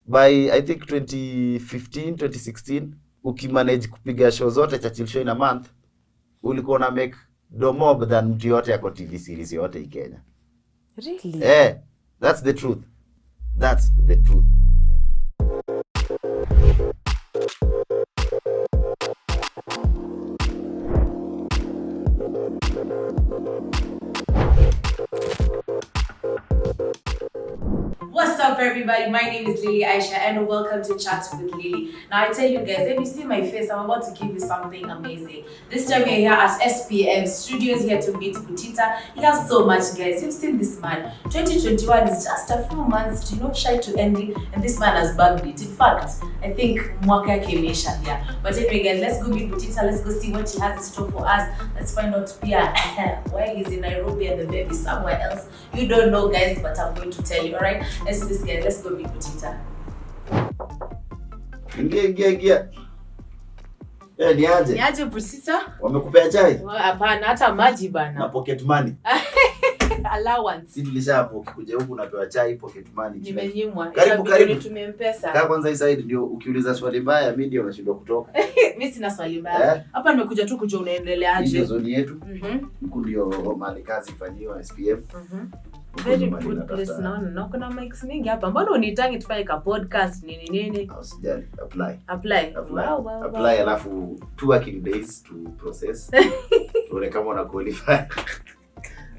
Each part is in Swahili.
by I think 2015 2016 ukimanage kupiga show zote Churchill show in a month ulikuwa na make more than mtu yote yako TV series yote in Kenya. Really? That's the truth. That's the truth. What's up, everybody? My name is Lily Aisha and welcome to Chat with Lily. Now I tell you guys, if you see my face, I'm about to give you something amazing. This time we're here at SPM Studios here to meet Butita. He has so much, guys. You've seen this man. 2021 is just a few months, shy to ending, and this man has bagged it. In fact, I think mwaka yake imeisha here. But anyway, guys, let's go meet Butita. Let's go see what he has in store for us. Let's find out why he's in Nairobi and the baby somewhere else. You don't know, guys, but I'm going to tell you. All right, let's do this, guys. Let's go meet Butita. Ingia. Niaje Butita? Wamekupea chai? Hapana, hata maji bana. Na pocket money. Allowance. Si tulisha hapo ukikuja huku unapewa chai pocket money. Nimenyimwa. Karibu Nitumie M-Pesa. Kaa kwanza hii side ndio ukiuliza swali baya mimi ndio unashindwa kutoka. Mimi sina swali baya. Hapa nimekuja tu kujua unaendeleaje. Ndio zoni yetu. Huku ndio mali kazi ifanywa SPF. Very good place na kuna mics mingi hapa. Mbona unitangi tufanye ka podcast nini? Usijali, apply. Wow. Apply alafu 2 working days to process. Tuone kama una qualify.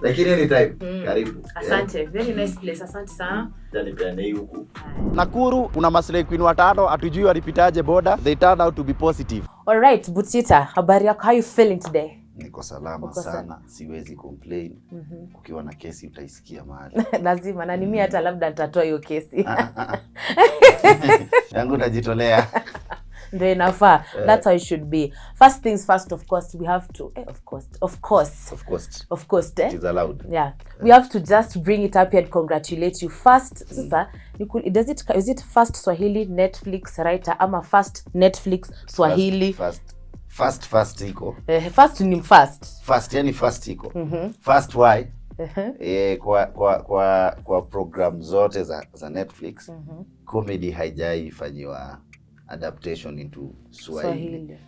Lakini anytime, karibu. Asante, very nice place. Asante sana. Jani peane huku. Nakuru kuna maslay queen watano atujui walipitaje border. They turned out to be positive. All right, Butita, habari yako? How you feeling today? Niko salama sana, siwezi complain. Ukiwa na kesi utaisikia mahali. Lazima na mimi hata labda nitatoa hiyo kesi. Yangu najitolea. Ndio inafaa. That's how it should be. First things first, of course, we have to of course. It is allowed. Yeah. We have to just bring it up here and congratulate you. First, sasa, is it first Swahili Netflix writer ama first Netflix Swahili? First iko. First ni first. First yani first iko. First why? Kwa program zote za Netflix, comedy haijaifanywa adaptation into Swahili.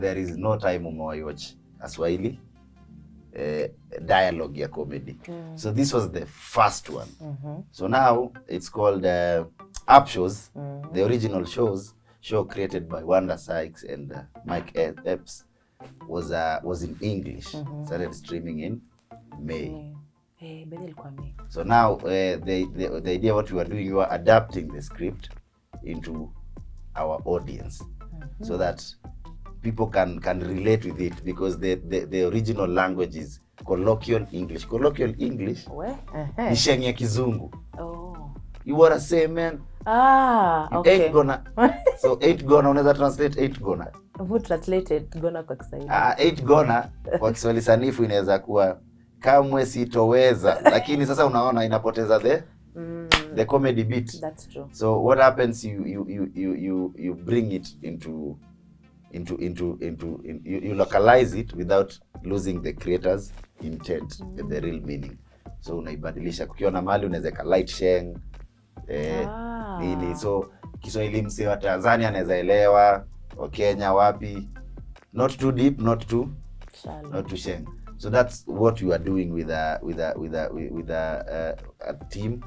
There is no time watch a Swahili dialogue ya comedy. So this was the first one. So now it's called Up Shows. The original show created by Wanda Sykes and Mike Epps was in English. Started streaming in May. So now the idea what we were doing, we were adapting the script into our audience so that people can relate with it, because the original language is colloquial English. Colloquial English ni sheng ya kizungu. You wanna say, man? Okay. Ain't gonna unaweza translate ain't gonna. Who translated gonna kwa Kiswahili? Ain't gonna kwa Kiswahili sanifu inaweza kuwa kamwe sitoweza, lakini sasa unaona inapoteza the comedy beat. That's true. So what happens, you bring it into you localize it without losing the creator's intent, the real meaning. So unaibadilisha, kukiona mali unaweza ka light sheng nini. So Kiswahili msee wa Tanzania anaweza elewa, wa Kenya wapi, not too deep, not too shallow, not too sheng. So that's what we are doing with a team,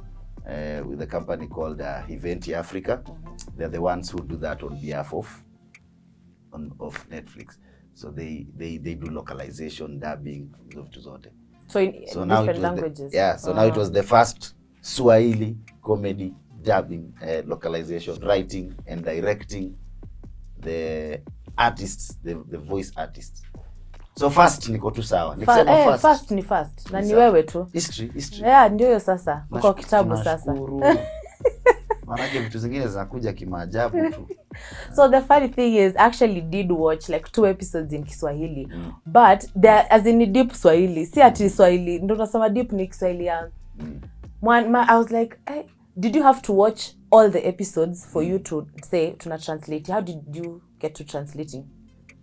with a company called Event Africa. They're the ones who do that on behalf of Netflix. So they do localization, dubbing, zote. So in different languages. Now it was the first Swahili comedy dubbing, localization, writing and directing the artists, the voice artists. So first niko tu sawa. Nikisema first ni first. Na ni wewe tu. History. Yeah, ndio hiyo sasa. Uko kitabu sasa. Maana vitu zingine zinakuja kimaajabu tu. So the funny thing is, I actually did watch like 2 episodes in Kiswahili. But there as in deep Swahili. Si ati Swahili. Ndio nasema deep ni Kiswahili ya. I was like, hey, did you have to watch all the episodes for you to say tuna translate? How did you get to translating?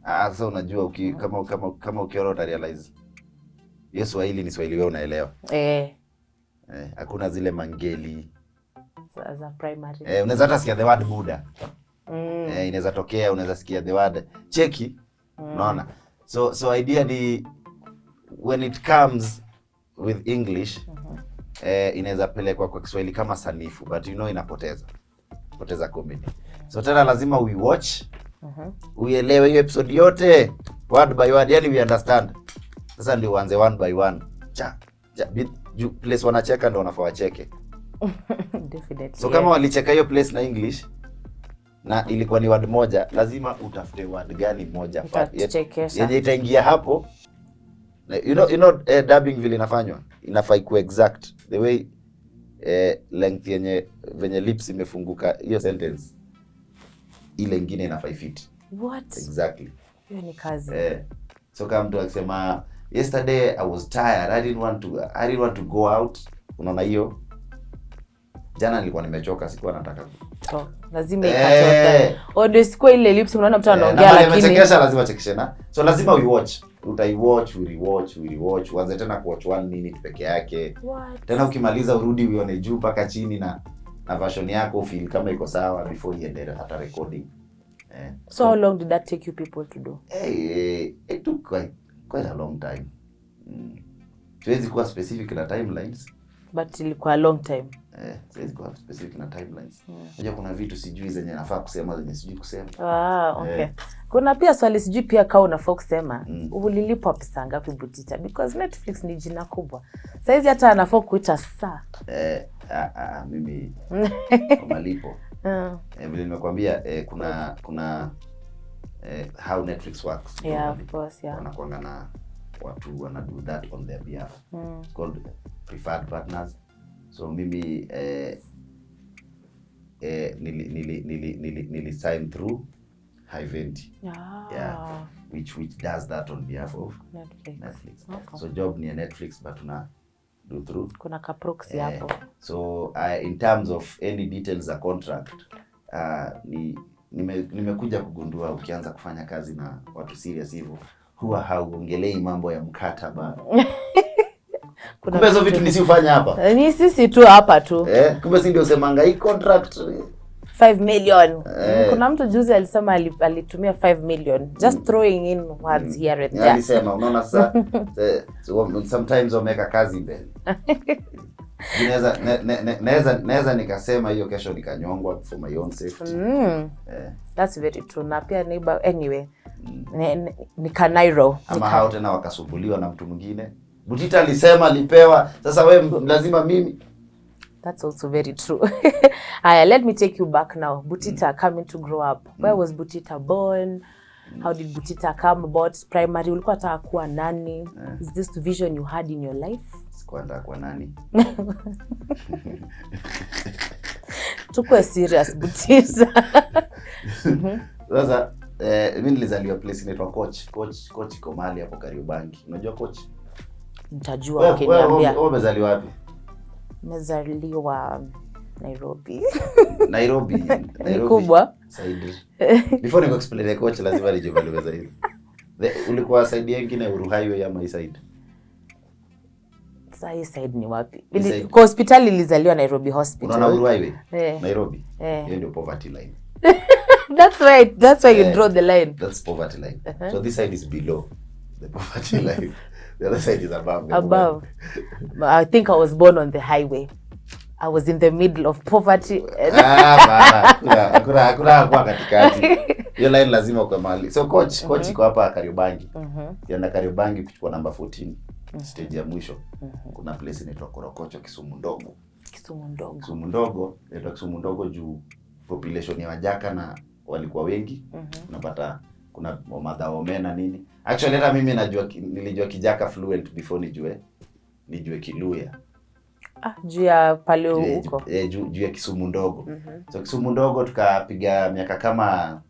Sasa unajua kama ukiona uta realize Swahili ni Swahili wewe unaelewa. Hakuna zile mangeli as a primary. Unaweza hata sikia the word Buddha. Inaweza tokea, unaweza sikia the word cheki. Unaona? So idea ni when it comes with English, inaweza pelekwa kwa Kiswahili kama sanifu, but inapoteza comedy. So tena lazima we watch, uelewe hiyo episode yote word by word, yani we understand. Sasa ndio uanze one by one. Place wanacheka ndio wanafaa wacheke. Definitely. So kama walicheka hiyo place na English na ilikuwa ni word moja, lazima utafute word gani moja yenye itaingia hapo. You know dubbing vile inafanywa, inafai ku exact the way length yenye venye lips imefunguka hiyo sentence, ile nyingine inafai fit. What? Exactly. Hiyo ni kazi. So kama mtu akisema yesterday I was tired, I didn't want to go out, unaona hiyo, jana nilikuwa nimechoka, sikuwa nataka lazima ikatoka. Ndio siku ile lips unaona mtu anaongea lakini nimechekesha, lazima chekeshe na. So lazima we watch, utaiwatch, we rewatch, uanze tena kuwatch 1 minute peke yake. Tena ukimaliza urudi uone juu mpaka chini na version yako feel kama iko sawa before you end hata recording. So how long did that take you people to do? It took quite a long time. Siwezi kuwa specific na timelines, but ilikuwa a long time. Siwezi kuwa specific na timelines. Unajua kuna vitu sijui zenye nafaa kusema, zenye sijui kusema. Okay. Kuna pia swali sijui pia kama unafaa kusema ulilipwa pesa ngapi Butita, because Netflix ni jina kubwa. Sasa hizi hata anafaa kuita saa. Mimi malipo. Vile nimekwambia kuna how Netflix works. Yeah, of course, yeah. Wanakuanga na watu wana do that on their behalf. It's called preferred partners. So mimi nili sign through Hiventi. Yeah. Which does that on behalf of Netflix. Okay. So job ni Netflix but tuna do through. Kuna ka proxy hapo. So in terms of any details za contract, nimekuja kugundua ukianza kufanya kazi na watu serious hivyo huwa hauongelei mambo ya mkataba. Kumbe hizo vitu nisifanya hapa. Ni sisi tu hapa tu. Kumbe si ndio semanga hii contract 5 million. Kuna mtu juzi alisema alitumia 5 million just throwing in words here and there. Alisema unaona sasa sometimes wameka kazi mbele. Naweza nikasema hiyo kesho nikanyongwa for my own safety. That's very true. Na pia neighbor anyway. Ni Kanairo. Ama hao tena wakasumbuliwa na mtu mwingine. Butita alisema alipewa, sasa wewe lazima mimi. That's also very true. Let me take you back now. Butita coming to grow up. Where was Butita born? How did Butita come about? Primary ulikuwa unataka kuwa nani? Is this the vision you had in your life? Sikuwa nataka kuwa nani. Tukue serious Butita. Sasa mimi nilizaliwa place inaitwa Coach iko mahali hapo Kariobangi. Unajua Coach? Nitajua ukiniambia. Wewe umezaliwa wapi? Nimezaliwa Nairobi. Nairobi kubwa. Saidi. Before niko explain Coach lazima nijue zaidi. Ulikuwa side nyingine Uhuru Highway ama side? Sasa side ni wapi? Kwa hospitali nilizaliwa Nairobi Hospital. Unaona Uhuru Highway? Nairobi. Hiyo ndio poverty line. That's why you draw the line. That's poverty line. So this side is below the poverty line. The other side is above. I think I was born on the highway. I was in the middle of poverty. Hakuna kwa katikati. Hiyo line lazima kwa mahali. So coach iko hapa Kariobangi. Yana Kariobangi kuchukua number 14. Stage ya mwisho. Kuna place inaitwa Korokocho Kisumu ndogo. Kisumu ndogo juu population ya Wajaka na walikuwa wengi. Unapata kuna madhao mena nini. Actually hata mimi nilijua Kijaka fluent before nijue Kiluya. Juu ya pale huko. Juu ya Kisumu ndogo. So Kisumu ndogo tukapiga miaka kama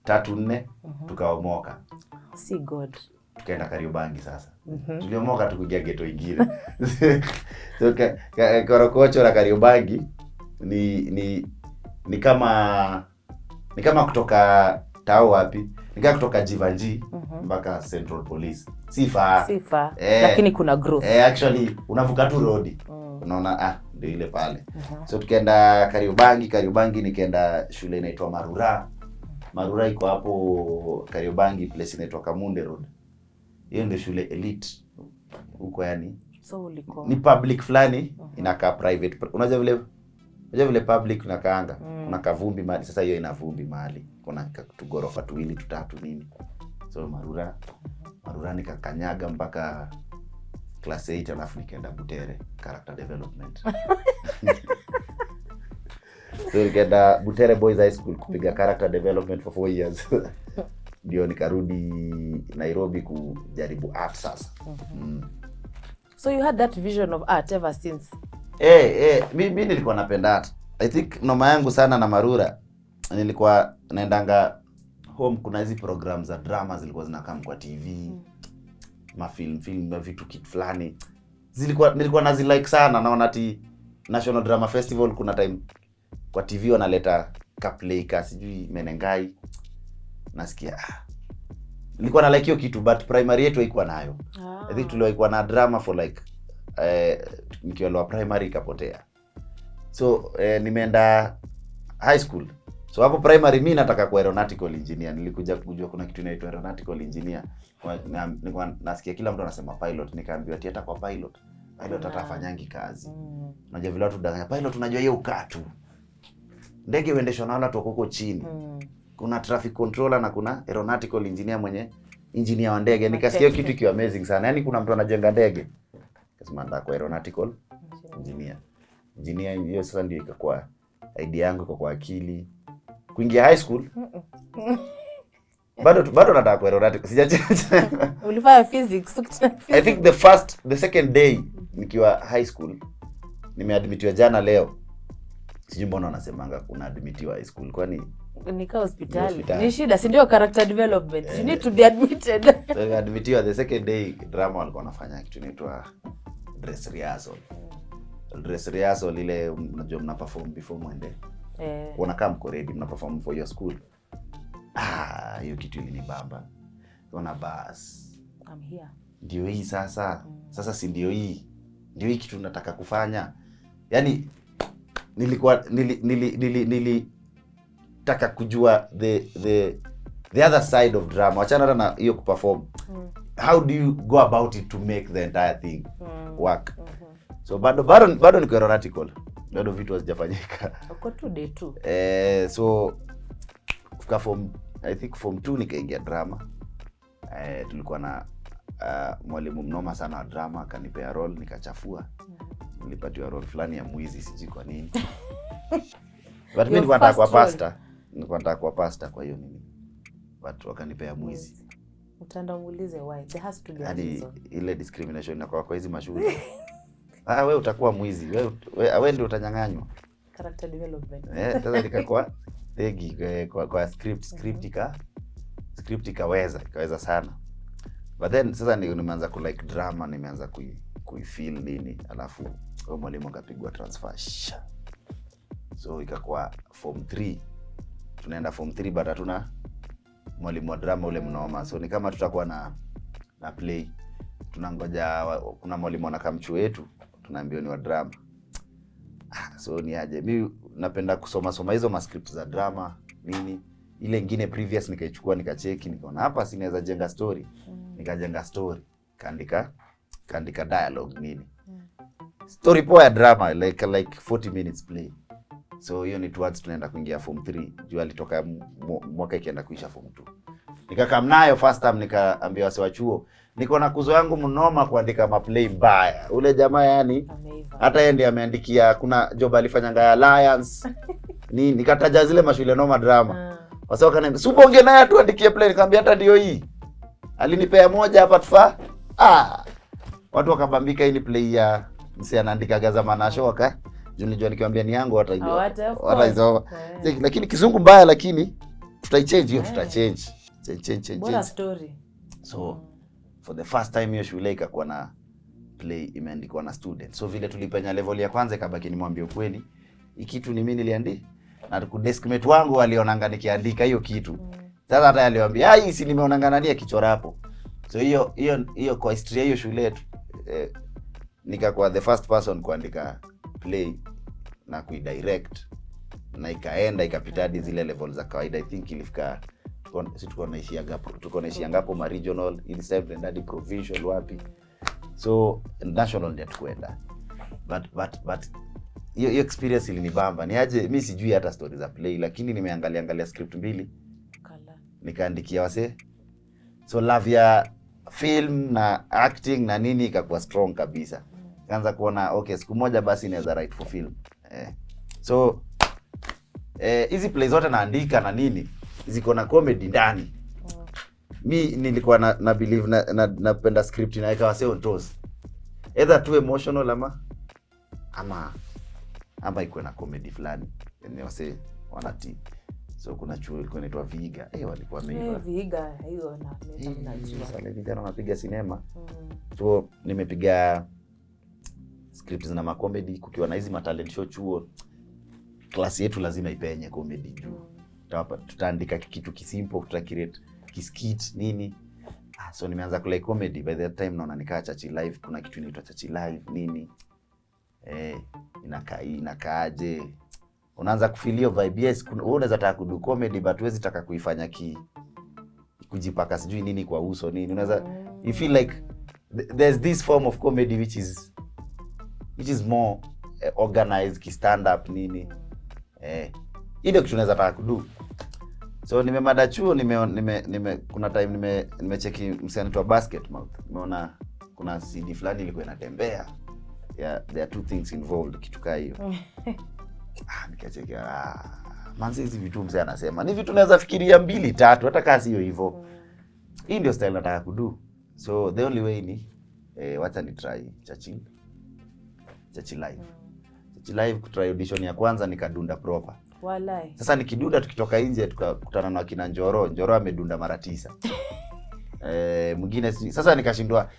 3-4 tukaomoka. See God. Tukaenda Kariobangi sasa. Tuliomoka tukuingia ghetto ingine. So Korokocho na Kariobangi ni kama kutoka Tao wapi? Nika kutoka Jivanji mpaka Central Police. Sifa. Lakini kuna growth. Actually unavuka tu road. Unaona ndio ile pale. So tukaenda Kariobangi nikaenda shule inaitwa Marura iko hapo Kariobangi, place inaitwa Kamunde Road. Hiyo ndio shule elite huko, yani so ulikuwa ni public fulani inakaa private. Unajua vile public unakaanga kuna kavumbi mahali, sasa hiyo ina vumbi mahali, kuna tugorofa 2 3 nini. So Marura nikakanyaga mpaka class 8, alafu nikaenda Butere character development. So nikaenda Butere Boys High School kupiga character development for 4 years. Ndio nikarudi Nairobi kujaribu art sasa. So you had that vision of art ever since? Mimi nilikuwa napenda art. I think noma yangu sana na Marura, nilikuwa naendanga home, kuna hizi programs za drama zilikuwa zinakaa kwa TV. Film vitu kit fulani. Nilikuwa nazilike sana, naona ati National Drama Festival kuna time kwa TV wanaleta play sijui Menengai. Nasikia nilikuwa na like hiyo kitu, but primary yetu haikuwa nayo. I think tulikuwa na drama for like nikiwa primary ikapotea. So nimeenda high school. So hapo primary mimi nataka kuwa aeronautical engineer. Nilikuja kujua kuna kitu inaitwa aeronautical engineer. Nilikuwa nasikia kila mtu anasema pilot, nikaambiwa ati hata kwa pilot atafanyangi kazi. Unajua vile watu danganya pilot, unajua hiyo ukatu. Ndege uendeshwa na watu huko chini. Kuna traffic controller na kuna aeronautical engineer mwenye engineer wa ndege. Nikasikia hiyo kitu kiwa amazing sana. Yaani kuna mtu anajenga ndege. Kasema ndio kwa aeronautical engineer. Hiyo sasa ndio ikakuwa idea yangu kwa akili. Kuingia high school. Bado nataka kwa aeronautical. Sijacheza. Ulifanya physics. I think the second day nikiwa high school nimeadmitiwa jana leo. Sijui mbona wanasemanga kuna admitiwa high school, kwani nika hospitali. Ni shida, si ndio character development. You need to be admitted. So admitiwa the second day, drama walikuwa wanafanya kitu inaitwa dress rehearsal. Dress rehearsal ile unajua mna perform before mwende. Unakaa mko ready, mna perform for your school. Hiyo kitu ilinibamba. Unaona bas. I'm here. Ndio hii sasa. Sasa si ndio hii. Ndio hii kitu nataka kufanya. Yaani nilitaka kujua the other side of drama. Achana hata na hiyo kuperform. How do you go about it to make the entire thing work? So bado niko aeronautical. Bado vitu hazijafanyika. Uko 2 day 2. So I think form 2 nikaingia drama. Tulikuwa na mwalimu mnoma sana wa drama, akanipea role nikachafua. Nilipatiwa role fulani ya mwizi, sijui kwa nini. But mimi nilikuwa nataka kuwa pastor kwa hiyo nini. Watu wakanipea mwizi. Utaenda muulize why. There has to be a reason. Ile discrimination inakuwa kwa hizi mashule. Wewe utakuwa mwizi. Wewe ndio utanyang'anywa. Character development. Sasa nikakuwa tegi kwa script ikaweza sana. But then sasa nimeanza ku like drama, nimeanza kuifeel nini, alafu huyo mwalimu akapigwa transfer. So ikakuwa form 3. Tunaenda form 3 but hatuna mwalimu wa drama ule mnoma. So ni kama tutakuwa na play. Tunangoja kuna mwalimu anakaa mchuo wetu, tunaambiwa ni wa drama. So ni aje. Mimi napenda kusoma hizo scripts za drama nini. Ile nyingine previous nikaichukua nikacheki, nikaona hapa si naweza jenga story. Nikajenga story, kaandika dialogue nini. Story poa ya drama like 40 minutes play. So hiyo ni towards tunaenda kuingia form 3. Jua alitoka mwaka ikienda kuisha form 2. Nikakam nayo first time, nikaambia wase wa chuo niko na kuzo yangu mnoma kuandika maplay mbaya. Ule jamaa yani hata yeye ndiye ameandikia, kuna job alifanyanga ya Alliance. Nikataja zile mashule noma drama. Wase wakaniambia "Suponge naye tuandikie play." Nikamwambia hata ndio hii. Alinipea moja hapa tufaa. Watu wakabambika hii ni play ya msi anaandika Gazama Ashoka. Nilijua nikiwaambia ni yangu wataijua. Lakini kizungu mbaya, lakini tutaichange hiyo, tutachange. Change. Bora story. So for the first time hiyo shule ikakuwa na play imeandikwa na student. So vile tulipenya level ya kwanza ikabaki nimwambie ukweli. Hii kitu ni mimi niliandika. Na deskmate wangu walionanga nikiandika hiyo kitu. Sasa hata aliwaambia, "Hii si nimeonanga nani akichora hapo." So hiyo kwa history hiyo shule yetu nikakuwa the first person kuandika kuiplay na kuidirect na ikaenda ikapita hadi zile level za kawaida. I think ilifika tuko naishia ngapo ma regional, in seven hadi provincial wapi, so national ndio tukwenda. But hiyo experience ilinibamba. Ni aje mimi sijui hata stories za play, lakini nimeangalia script mbili nikaandikia wase, so love ya film na acting na nini ikakuwa strong kabisa. Kaanza kuona okay, siku moja basi inaweza write for film. So hizi play zote naandika na nini ziko na comedy ndani. Mi nilikuwa na believe napenda script inaweka wase on toes, either too emotional ama iko na comedy fulani yenye wase wanati. So kuna chuo ilikuwa inaitwa Viga. Walikuwa wameiva. Viga hiyo na najua. Sasa vijana wanapiga sinema. So nimepiga scripts na ma comedy kukiwa na hizi ma talent show chuo. Klasi yetu lazima ipenye comedy juu. Tutaandika kitu kisimple, tutacreate kiskit nini. So nimeanza kulike comedy. By that time naona nikaa Chachi Live, kuna kitu inaitwa Chachi Live nini. Inakaaje. Unaanza kufeel vibe. Yes, unaweza taka kudu comedy but huwezi taka kuifanya kujipaka sijui nini kwa uso nini. Unaweza you feel like there's this form of comedy which is more organized, ki stand up nini. Ile kitu unaweza taka kudu. So nimemada chuo kuna time nimecheki msanii wa Basketmouth. Nimeona kuna CD fulani ilikuwa inatembea. Yeah, there are two things involved kitu kaa hiyo. Nikacheka manzi hizi vitu mzee anasema ni vitu naweza fikiria 2-3 hata kasi hiyo hivyo. Hii ndio style nataka kudu. So the only way ni wacha ni try Chachi Live. Chachi Live kutry audition ya kwanza nikadunda proper. Walai. Sasa nikidunda tukitoka nje tukakutana na kina Njoro amedunda mara 9. Mwingine sasa nikashindwa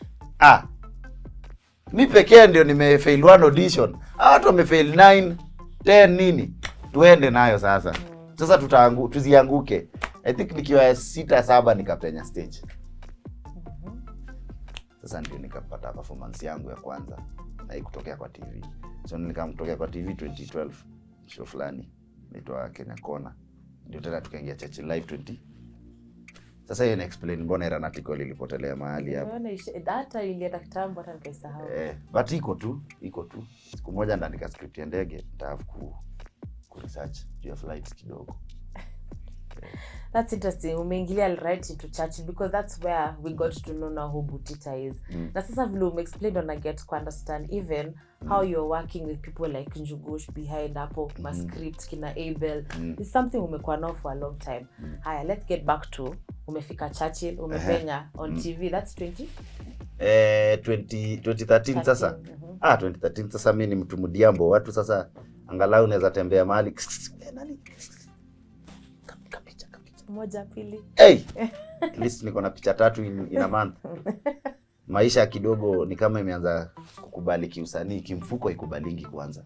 mimi pekee ndio nimefail one audition. Watu wamefail 9 10 nini, tuende nayo sasa. Sasa tuzianguke. I think nikiwa 6-7 nikapenya stage. Sasa ndio nikapata performance yangu ya kwanza na ikutokea kwa TV. So nikamtokea kwa TV 2012 show fulani inaitwa Kenya Kona. Ndio tena tukaingia Chachi Live 20. Sasa hiyo explain mbona era article ilipotelea mahali hapo. Unaona data ilienda kitambo hata nikaisahau. But iko tu. Siku moja ndaandika script ya ndege, nitaafu ku research juu ya flights kidogo. That's interesting. Umeingilia right into Churchill because that's where we got to know now who Butita is. Na sasa vile explained on I get to understand even how you're working with people like Njugush behind Apple, my script, kina Abel. It's something umekuwa now for a long time. Haya, let's get back to umefika Churchill, umepenya on TV. That's 2013 sasa. 2013 sasa mimi ni mtu mdiambo. Watu sasa angalau unaweza tembea mahali. Nani? Moja pili. At least niko na picha 3 in a month. Maisha kidogo ni kama imeanza kukubali kiusanii, kimfuko ikubalingi kwanza.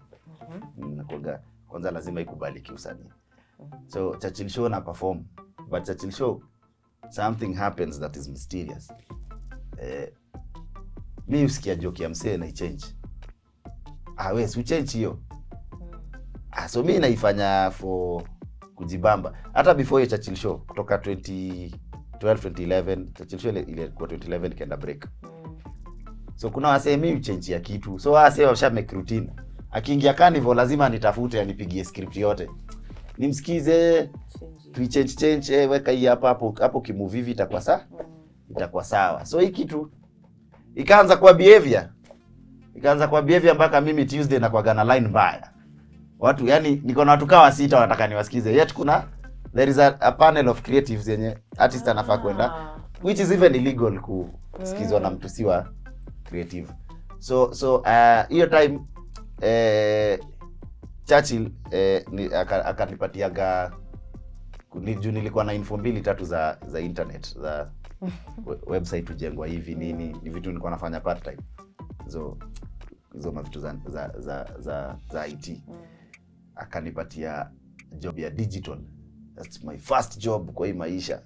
Kwanza lazima ikubali kiusanii. So Churchill show na perform, but Churchill show something happens that is mysterious. Mimi usikia joke ya msee na change. Wewe si change hiyo. So mimi naifanya for kujibamba. Hata before hiyo Churchill show kutoka 2012 2011 Churchill show ile kwa 2011 kaenda break. So kuna wase mimi change ya kitu. So wase washa make routine. Akiingia carnival lazima nitafute anipigie script yote. Nimsikize change weka hii hapo kimovie hivi itakuwa sawa. So hii kitu ikaanza kwa behavior. Mpaka mimi Tuesday na kwa gana line mbaya. Watu yani niko na watu kawa 6 wanataka niwasikize. Yet there is a panel of creatives yenye artist anafaa kwenda, which is even illegal kusikizwa na mtu siwa creative. So hiyo time Churchill akanipatiaga nilikuwa na info 2-3 za internet za website ujengwa hivi nini, ni vitu nilikuwa nafanya part time. Hizo mavitu za IT. Akanipatia job ya digital. That's my first job kwa hii maisha.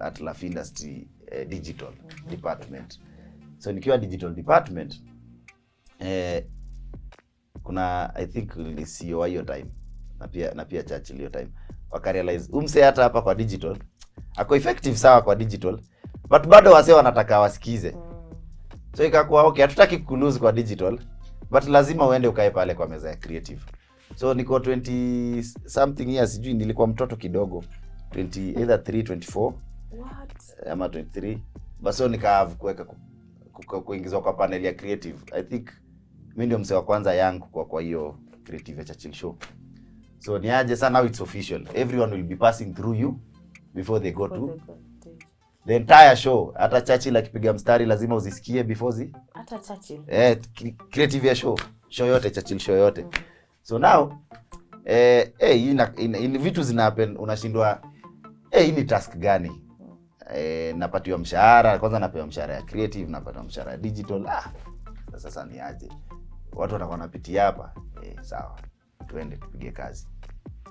At Laugh Industry digital department. So nikiwa digital department kuna I think ni CEO hiyo time na pia Churchill hiyo time wakarealize umse hata hapa kwa digital ako effective sawa kwa digital, but bado wasee wanataka wasikize. So ikakuwa okay, hatutaki kulose kwa digital, but lazima uende ukae pale kwa meza ya creative. So niko 20 something years, sijui nilikuwa mtoto kidogo, 20 either 24 ama 23, basi nikaanza kuingizwa kwa panel ya creative. I think mimi ndio msee wa kwanza yangu kwa hiyo creative ya Churchill show. So ni aje sana, now it's official, everyone will be passing through you before they go to the entire show. Hata Churchill akipiga mstari lazima uzisikie before hata Churchill creative ya show yote, Churchill show yote. So now in vitu zina happen, unashindwa hii ni task gani? Napatiwa mshahara, kwanza napewa mshahara ya creative, napata mshahara ya digital. Sasa ni aje watu watakuwa wanapitia hapa? Sawa, tuende tupige kazi.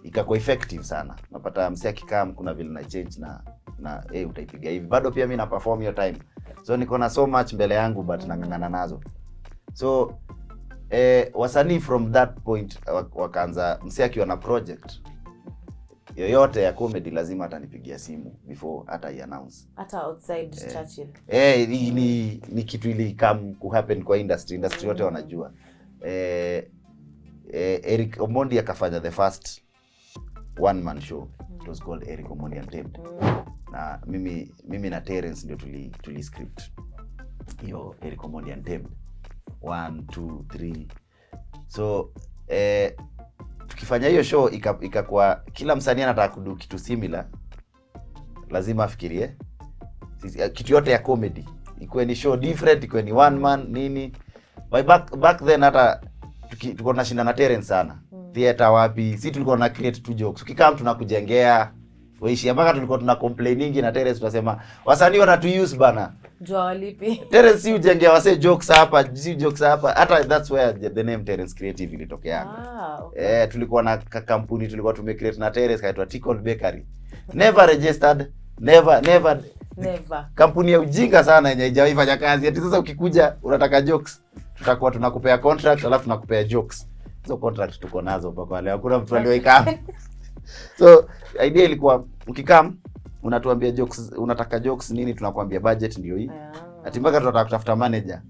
Ikakuwa effective sana. Napata msee akikaa kuna vile na change na utaipiga hivi. Bado pia mimi na perform hiyo time. So niko na so much mbele yangu, but nangangana nazo. So wasanii from that point wakaanza, msee akiwa na project yoyote ya comedy lazima atanipigia simu before hata I announce. Hata outside Churchill. Ni kitu ili come ku happen kwa industry yote wanajua. Eric Omondi akafanya the first one man show. It was called Eric Omondi Untamed. Na mimi na Terence ndio tuli script hiyo Eric Omondi Untamed 1 2 3. So tukifanya hiyo show ikakuwa kila msanii anataka kudu kitu similar, lazima afikirie kitu yote ya comedy, ikuwe ni show different, ikuwe ni one man nini. By back then hata tulikuwa tunashinda na Terence sana. Theater wapi? Sisi tulikuwa na create two jokes. Ukikaa tunakujengea weishi, mpaka tulikuwa tuna complainingi na Terence, tunasema wasanii wanatu use bana. Jua walipi. Terence si ujengea wase jokes hapa, si jokes hapa. Hata that's where the name Terence Creative ilitokea. Okay. Tulikuwa na kampuni tulikuwa tumecreate na Terence kaitwa Tickle Bakery. Never registered, never. Kampuni ya ujinga sana yenye haijawahi fanya kazi. Ati sasa ukikuja unataka jokes, tutakuwa tunakupea contract alafu tunakupea jokes. Hizo contract tuko nazo mpaka leo. Hakuna mtu aliyoikaa. So idea ilikuwa ukikam unatuambia jokes, unataka jokes nini, tunakuambia budget ndio hii. Ati mpaka tunataka kutafuta manager.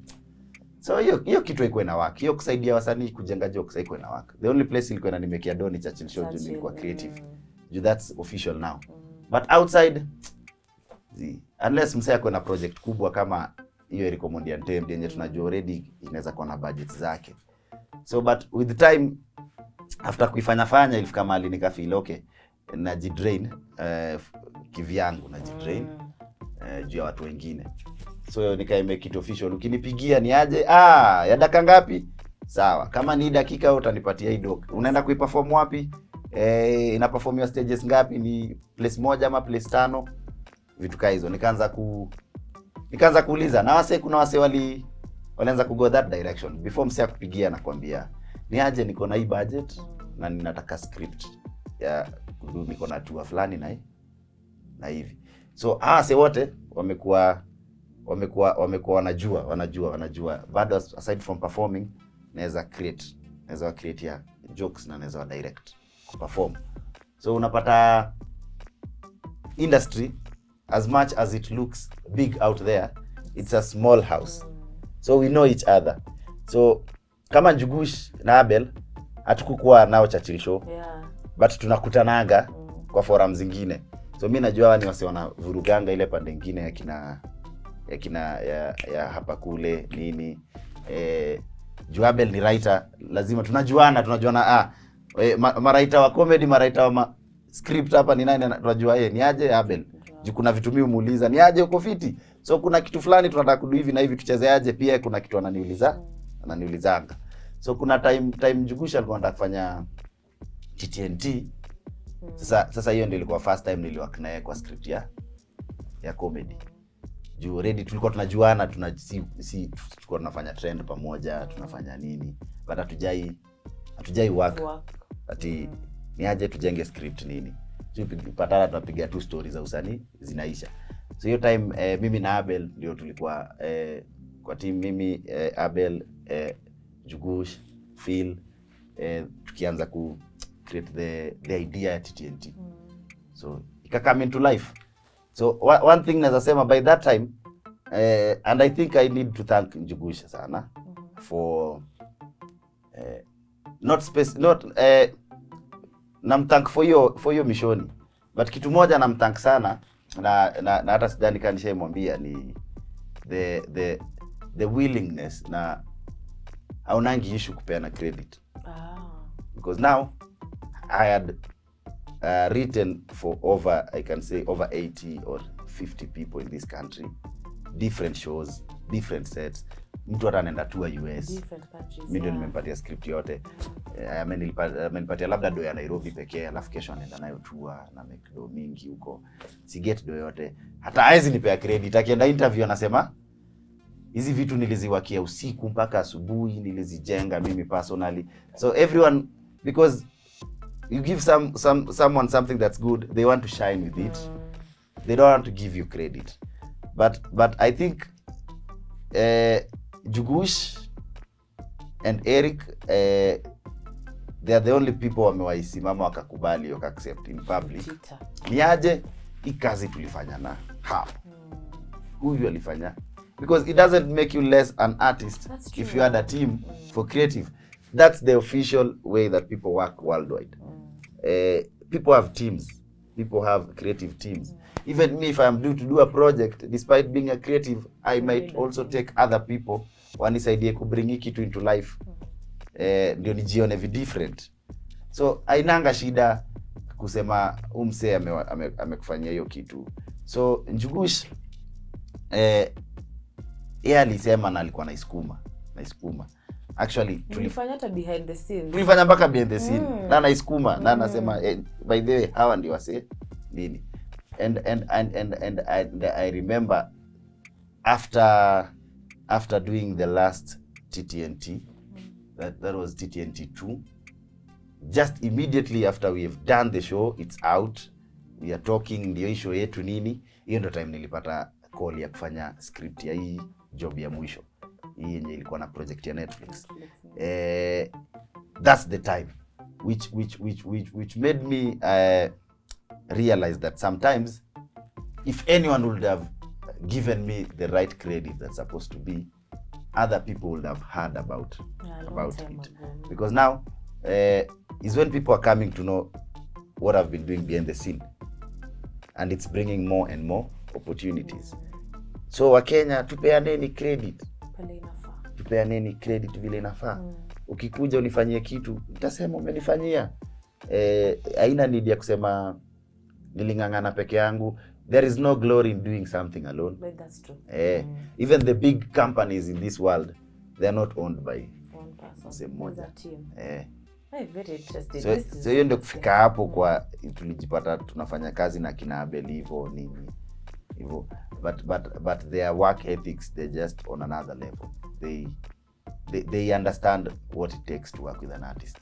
So hiyo kitu haikuwa na work. Hiyo kusaidia wasanii kujenga jokes haikuwa na work. The only place ilikuwa inanimekea doni Churchill show juu nilikuwa creative. That's official now. But outside unless msee ako na project kubwa kama hiyo Eric Omondi Untamed yenye tunajua already inaweza kuwa na budget zake. So but with the time after kuifanya ilifika mahali nikafeel okay, najidrain kivyangu, najidrain juu ya watu wengine. So nika make it official. Ukinipigia ni aje, ya dakika ngapi? Sawa. Kama ni dakika utanipatia hii doc. Unaenda kuiperform wapi? Ina performiwa stages ngapi? Ni place moja ama place 5? Vitu kama hizo. Nikaanza kuuliza. Na kuna wase walianza ku go that direction. Before msee akupigia na kwambia, ni aje niko na hii budget na ninataka script ya niko na tour fulani na hivi. So wase wote wamekuwa wanajua. Bado aside from performing, naweza create ya jokes na naweza direct perform. So unapata industry, as much as it looks big out there, it's a small house. So we know each other. So kama Njugush na Abel hatukukuwa nao Churchill show, but tunakutananga kwa forum zingine. So mimi najua wao ni wase wanavuruganga ile pande nyingine ya hapa kule nini. Abel ni writer, lazima tunajuana writer wa comedy, writer wa script hapa ni nani tunajua yeye ni aje Abel. Kuna vitu mimi umuuliza ni aje uko fiti. So kuna kitu fulani tunataka kudu hivi na hivi tucheze aje, pia kuna kitu ananiulizanga. So kuna time Njugusha alikuwa anataka kufanya TNT. Sasa hiyo ndio ilikuwa first time niliwork naye kwa script ya comedy. Juu already tulikuwa tunajuana, tulikuwa tunafanya trend pamoja, tunafanya nini. But hatujai work. Ati ni aje tujenge script nini. Tupatana tunapiga tu stories za usanii zinaisha. So hiyo time mimi na Abel ndio tulikuwa kwa team, mimi Abel, Jugush, Phil tukianza ku create the idea ya TTNT. So ika come into life. So one thing naweza sema by that time, and I think I need to thank Njugusha sana for namthank for your mishoni, but kitu moja namthank sana na hata sidhani kama nishaimwambia ni the willingness, na haunangi issue kupeana credit. Because now I had written for over 80 or 50 people in this country, different shows, different sets. Mtu hata anaenda tour US, different countries. Mimi ndio nimempatia script yote. Amenipatia labda do ya Nairobi pekee, alafu kesho anaenda nayo tour na make do mingi huko. Si get do yote. Hata haizi nipea credit. Akienda interview anasema hizi vitu niliziwakia usiku mpaka asubuhi, nilizijenga mimi personally. So everyone, because you give someone something that's good, they want to shine with it. They don't want to give you credit. But I think Jugush and Eric, they are the only people wamewaisimama wakakubali accept in public. Niaje hii kazi tulifanya na how. Huyu alifanya, because it doesn't make you less an artist if you had a team for creative. That's the official way that people work worldwide. People have teams. People have creative teams. Even me, if I'm due to do a project, despite being a creative, I might also take other people wanisaidie kubring kitu into life. Ndio nijione different. So ainanga shida kusema umse amekufanyia hiyo kitu. So Njugush yeye alisema na alikuwa naisukuma. Actually tulifanya hata behind the scene. Tulifanya mpaka behind the scene. Na naisukuma na anasema by the way hawa ndio wase nini. And I remember after doing the last TTNT, that was TTNT 2, just immediately after we have done the show, it's out, we are talking ndio show yetu nini, hiyo ndio time nilipata call ya kufanya script ya hii job ya mwisho, hii yenye ilikuwa na project ya Netflix. That's the time which made me realize that sometimes if anyone would have given me the right credit that's supposed to be, other people would have heard about it. Because now is when people are coming to know what I've been doing behind the scene, and it's bringing more and more opportunities. So Wakenya, tupeaneni credit pale inafaa, tupeaneni credit vile inafaa. Ukikuja unifanyie kitu, utasema umenifanyia. Haina need ya kusema nilingangana peke yangu. There is no glory in doing something alone. But that's true. Even the big companies in this world, they are not owned by one person. Same moja. Very interesting. So hiyo ndio kufika hapo kwa tulijipata tunafanya kazi na kina Abel hivyo nini hivyo, but their work ethics, they're just on another level. They understand what it takes to work with an artist.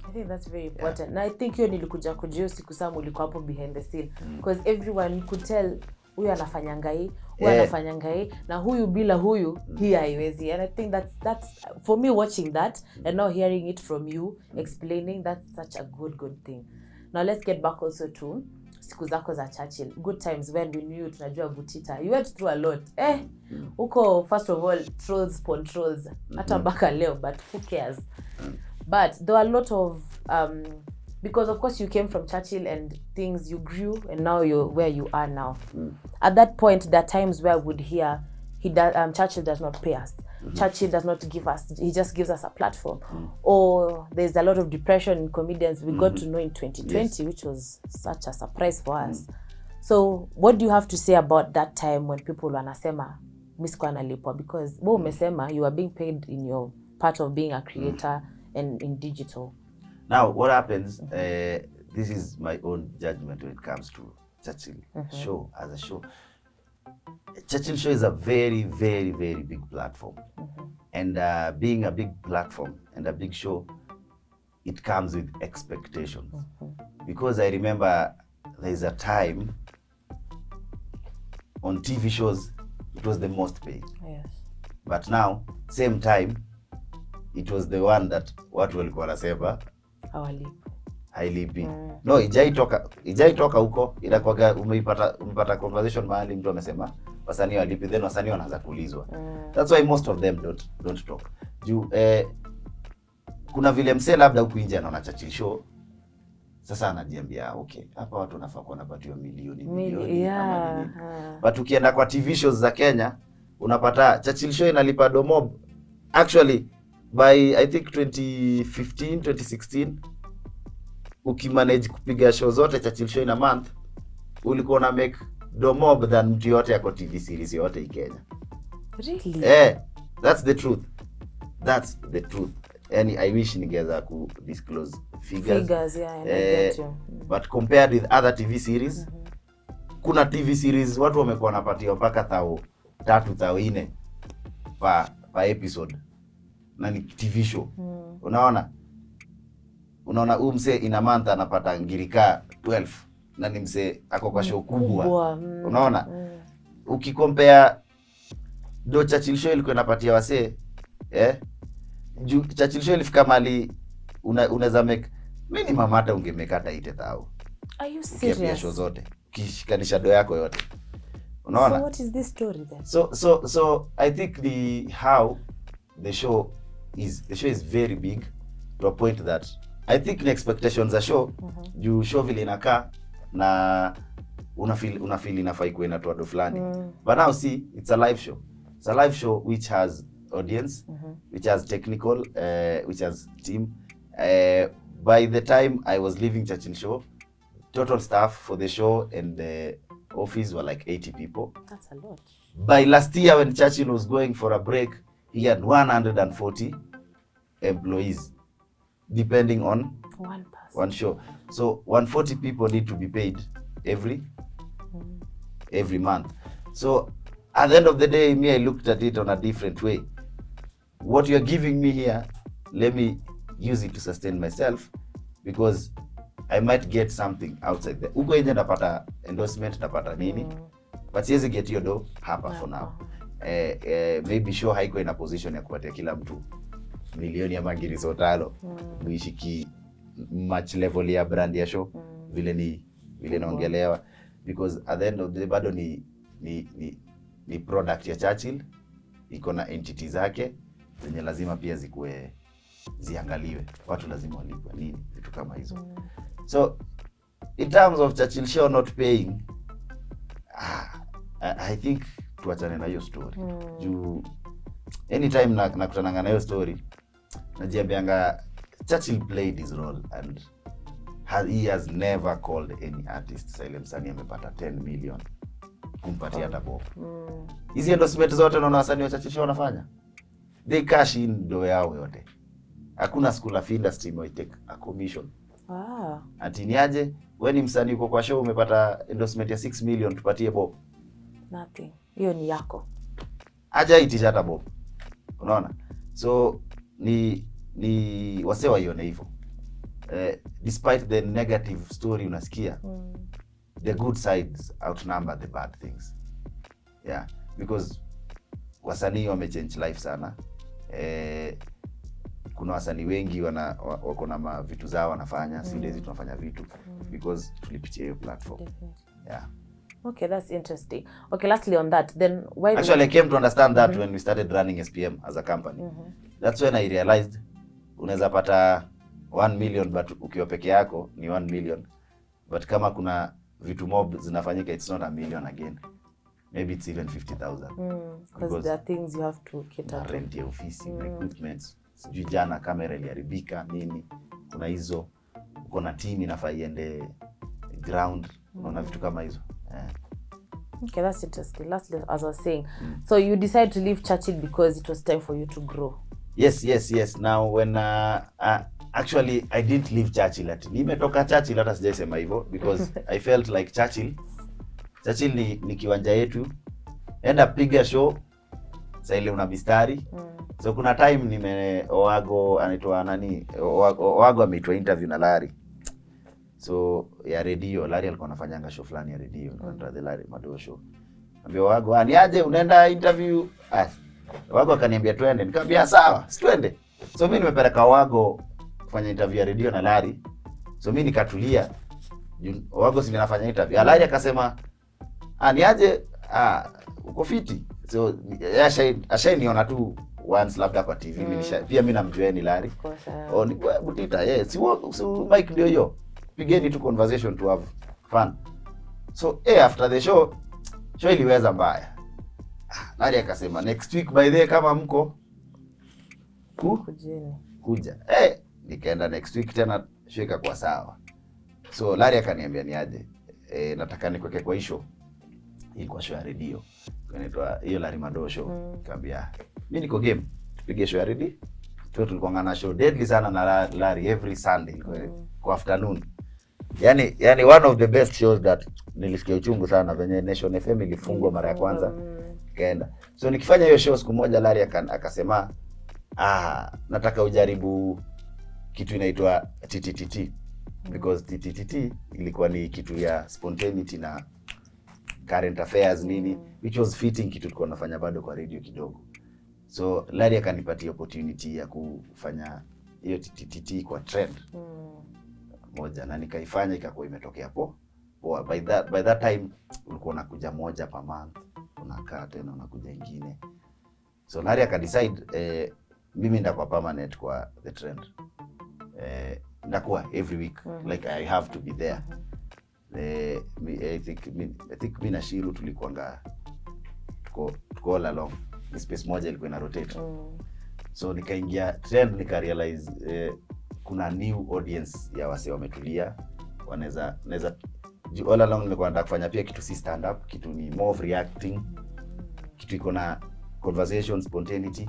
I think that's very important. Na I think hiyo nilikuja kujua siku samu ulikuwa hapo behind the scene, because everyone could tell huyu anafanyanga hii, huyu anafanyanga hii, na huyu bila huyu hii haiwezi. And I think that's for me, watching that and now hearing it from you explaining, that's such a good thing. Now let's get back also to siku zako za Churchill, good times when we knew tunajua Butita. You went through a lot. Huko first of all trolls hata mpaka leo, but who cares? But there were a lot of because of course you came from Churchill and things, you grew and now you're where you are now. At that point there are times where I would hear Churchill does not pay us. Churchill does not give us, he just gives us a platform. Or there's a lot of depression in comedians. We got to know in 2020, which was such a surprise for us. So what do you have to say about that time when people wanasema misko analipwa? Because wewe umesema you are being paid in your part of being a creator and in digital. Now what happens, this is my own judgment when it comes to Churchill show as a show. Churchill show is a very big platform. And being a big platform and a big show, it comes with expectations. Because I remember there's a time on TV shows it was the most paid. Yes. But now, same time, it was the one that watu walikuwa wanasema hailipi. No, ijaitoka huko, inakuwa umepata conversation mahali mtu amesema wasanii walipi, then wasanii wanaanza kuulizwa. That's why most of them don't talk. Kuna vile msee labda huku nje anaona Churchill Show, sasa anajiambia okay, hapa watu wanafaa kuwa wanapatiwa milioni yeah. But ukienda kwa TV shows za Kenya unapata Churchill Show inalipa domob. Actually by I think 2015 2016 ukimanage kupiga show zote Churchill Show in a month ulikuwa na make domob than mtu yote yako TV series yote in Kenya. Really? That's the truth. That's the truth. And I wish ningeza ku disclose figures, yeah, and I get you. But compared with other TV series, kuna TV series watu wamekuwa wanapatia mpaka 3,000 4,000 pa episode. Na ni TV show. Unaona mse in a month anapata ngirika 12 na ni mse ako kwa show kubwa. Unaona? Ukikompare do Churchill Show ilikuwa inapatia wase Churchill Show ilifika mali unaweza make minimum hata ungemekata 80,000. Are you serious? Show zote kishikanisha do yako yote. Unaona? So what is this story then? So I think the show is very big to a point that I think the expectations are show you show vile inakaa na una feel inafai kuenda tu ado fulani. But now see, it's a live show. It's a live show which has audience, which has technical, which has team. By the time I was leaving Churchill Show, total staff for the show and the office were like 80 people. That's a lot. By last year when Churchill was going for a break, he had 140 employees, depending on one show. So 140 people need to be paid every month. So at the end of the day, me, I looked at it on a different way. What you're giving me here, let me use it to sustain myself, because I might get something outside there. Uko nje napata endorsement, napata nini, but siwezi get your do hapa for now. Maybe show haiko in a position ya kupatia kila mtu milioni ama ngirizo 5 muishiki match level ya brand ya show vile naongelewa, because at the end of the day bado ni product ya Churchill, iko na entity zake zenye lazima pia ziangaliwe, watu lazima walipwe nini, vitu kama hizo. So in terms of Churchill Show not paying, I think tuachane na hiyo story. Anytime nakutananga na hiyo story, najiambianga Churchill played his role and he has never called any artist Silent Msanii amepata 10 million kumpatia hata bob. Hizi endorsement zote unaona wasanii wa Churchill Show wanafanya, they cash in do yao yote. Hakuna school of industry mo take a commission. Ati niaje wewe ni msanii uko kwa show umepata endorsement ya 6 million tupatie bob. Nothing. Hiyo ni yako. Aja itisha hata bob. Unaona? So ni wase waione hivyo. Despite the negative story unasikia, the good sides outnumber the bad things. Yeah, because wasanii wamechange life sana. Kuna wasanii wengi wako na vitu zao wanafanya, si hizi tunafanya vitu because tulipitia hiyo platform. Yeah. Okay, that's interesting. Okay, lastly on that, then why actually I came to understand that when we started running SPM as a company. That's when I realized unaweza pata 1 million but ukiwa peke yako ni 1 million, but kama kuna vitu mob zinafanyika it's not a million again, maybe it's even 50,000 because there are things you have to cater to, rent ya ofisi, equipment, sijui jana kamera iliharibika nini, kuna hizo, uko na team inafaa iende ground, unaona vitu kama hizo. Okay, that's interesting. Lastly, as I was saying, so you decided to leave Churchill because it was time for you to grow. Yes. Now when actually I didn't leave Churchill at nimetoka Churchill, hata sijaisema hivyo, because I felt like Churchill ni kiwanja yetu, enda piga show sasa ile una mistari. So kuna time Owago anaitwa nani, Owago ameitwa interview na Larry, so ya radio. Larry alikuwa anafanyanga show fulani ya radio, ndio the Larry Mado show. Ambia Owago, "Ni aje unaenda interview?" Owago akaniambia twende, nikamwambia sawa, si twende. So mimi nimepeleka Wago kufanya interview ya radio na Larry. So mimi nikatulia. Wago si ninafanya interview. Larry akasema, ni aje uko fiti. So ashaniona tu once labda kwa TV. Pia mimi namjua ni Larry. Ni Butita, si Mike ndio hiyo. Pigeni tu conversation to have fun. So after the show iliweza mbaya. Larry akasema next week by the kama mko kuja. Nikaenda next week tena show ikakuwa sawa. So Larry akaniambia ni aje. Nataka nikuweke kwa show. Ilikuwa show ya radio. Inaitwa hiyo Larry Mado show. Nikamwambia mimi niko game. Tupige show ya radio. Tulikuwa ngana show deadly sana na Larry every Sunday kwa afternoon. Yani one of the best shows that nilisikia uchungu sana venye Nation FM ilifungwa mara ya kwanza. Kaenda. So nikifanya hiyo show siku moja Larry akasema nataka ujaribu kitu inaitwa TTTT because TTTT ilikuwa ni kitu ya spontaneity na current affairs nini which was fitting kitu tulikuwa tunafanya bado kwa radio kidogo. So Larry akanipatia opportunity ya kufanya hiyo TTTT kwa trend moja na nikaifanya ikakuwa imetokea poa. By that time ulikuwa unakuja moja per month, unakaa tena unakuja nyingine. So Larry akadecide mimi ndakuwa permanent kwa the trend. Ndakuwa every week like I have to be there. I think mimi na Shiru tulikuanga tuko all along. The space moja ilikuwa ina rotate. So nikaingia trend nika realize kuna new audience ya wase wametulia. Wanaweza all along nimekuwa nataka kufanya pia kitu si stand up, kitu ni more of reacting. Kitu iko na conversation spontaneity.